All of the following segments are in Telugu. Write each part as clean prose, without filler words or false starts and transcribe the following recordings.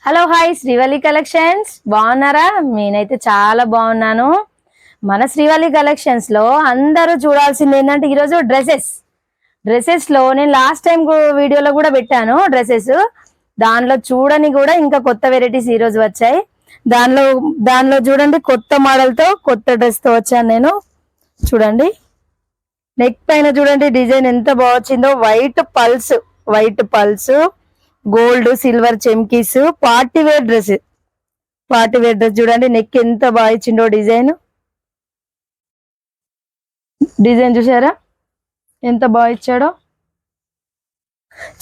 హలో హాయ్ శ్రీవల్లి కలెక్షన్స్ బాగున్నారా? నేనైతే చాలా బాగున్నాను. మన శ్రీవల్లి కలెక్షన్స్ లో అందరూ చూడాల్సింది ఏంటంటే ఈరోజు డ్రెస్సెస్ లో నేను లాస్ట్ టైం వీడియోలో కూడా పెట్టాను డ్రెస్సెస్. దానిలో చూడని కూడా ఇంకా కొత్త వెరైటీస్ ఈ రోజు వచ్చాయి. దానిలో చూడండి, కొత్త మోడల్ తో కొత్త డ్రెస్ తో వచ్చాను నేను. చూడండి, నెక్ పైన చూడండి డిజైన్ ఎంత బాగా వచ్చిందో. వైట్ పల్స్ గోల్డ్ సిల్వర్ చెమ్కీస్ పార్టీ వేర్ డ్రెస్ చూడండి. నెక్ ఎంత బాగా ఇచ్చిండో డిజైన్ చూసారా ఎంత బాగా ఇచ్చాడో.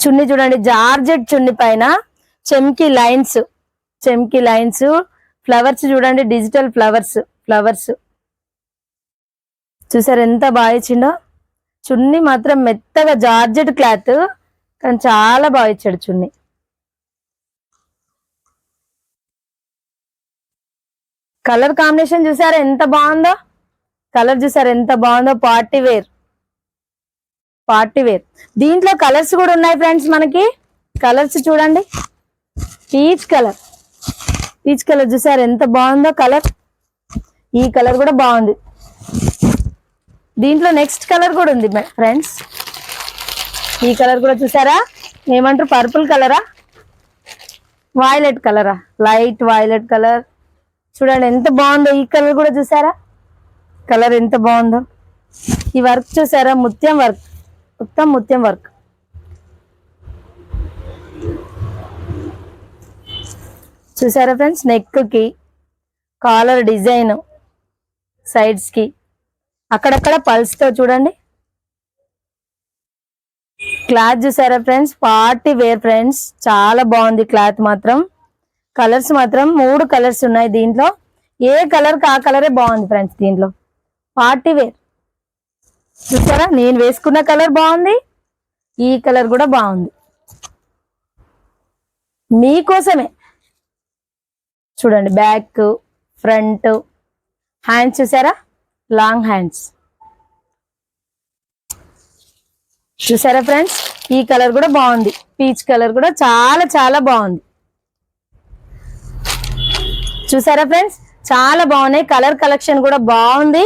చున్నీ చూడండి, జార్జెట్ చున్నీ పైన చెమ్కీ లైన్స్ ఫ్లవర్స్ చూడండి, డిజిటల్ ఫ్లవర్స్ చూసారు ఎంత బాగా ఇచ్చిండో. చున్నీ మాత్రం మెత్తగా జార్జెట్ క్లాత్, కానీ చాలా బాగా ఇచ్చాడు చున్నీ. కలర్ కాంబినేషన్ చూసారా ఎంత బాగుందో. పార్టీ వేర్ దీంట్లో కలర్స్ కూడా ఉన్నాయి ఫ్రెండ్స్. మనకి కలర్స్ చూడండి, పీచ్ కలర్ చూసారా ఎంత బాగుందో కలర్. ఈ కలర్ కూడా బాగుంది. దీంట్లో నెక్స్ట్ కలర్ కూడా ఉంది ఫ్రెండ్స్. ఈ కలర్ కూడా చూసారా, ఏమంటారు పర్పుల్ కలరా, లైట్ వైలెట్ కలర్ చూడండి ఎంత బాగుందో. ఈ కలర్ కూడా చూసారా, కలర్ ఎంత బాగుందో. ఈ వర్క్ చూసారా, మొత్తం ముత్యం వర్క్. చూసారా ఫ్రెండ్స్, నెక్ కి కాలర్ డిజైన్, సైడ్స్ కి అక్కడక్కడ పల్స్ తో చూడండి. క్లాత్ చూసారా ఫ్రెండ్స్, పార్టీ వేర్ ఫ్రెండ్స్, చాలా బాగుంది క్లాత్ మాత్రం. కలర్స్ మాత్రం 3 కలర్స్ ఉన్నాయి దీంట్లో. ఏ కలర్ కి ఆ కలరే బాగుంది ఫ్రెండ్స్. దీంట్లో పార్టీ వేర్ చూసారా, నేను వేసుకున్న కలర్ బాగుంది, ఈ కలర్ కూడా బాగుంది. మీకోసమే చూడండి. బ్యాక్, ఫ్రంట్, హ్యాండ్స్ చూసారా, లాంగ్ హ్యాండ్స్ చూసారా ఫ్రెండ్స్. ఈ కలర్ కూడా బాగుంది, పీచ్ కలర్ కూడా చాలా బాగుంది. చూసారా ఫ్రెండ్స్, చాలా బాగున్నాయి. కలర్ కలెక్షన్ కూడా బాగుంది.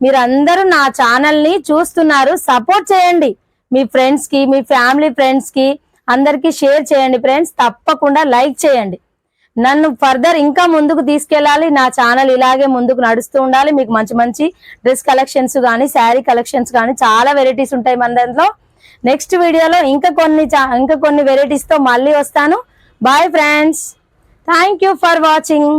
మీరు అందరూ నా ఛానల్ ని చూస్తున్నారు, సపోర్ట్ చేయండి. మీ ఫ్రెండ్స్ కి, మీ ఫ్యామిలీ ఫ్రెండ్స్ కి అందరికి షేర్ చేయండి ఫ్రెండ్స్. తప్పకుండా లైక్ చేయండి. నన్ను ఫర్దర్ ఇంకా ముందుకు తీసుకెళ్ళాలి. నా ఛానల్ ఇలాగే ముందుకు నడుస్తూ ఉండాలి. మీకు మంచి డ్రెస్ కలెక్షన్స్ కానీ, శారీ కలెక్షన్స్ కానీ చాలా వెరైటీస్ ఉంటాయి మన దాంట్లో. నెక్స్ట్ వీడియోలో ఇంకా కొన్ని వెరైటీస్ తో మళ్ళీ వస్తాను. Bye friends, thank you for watching.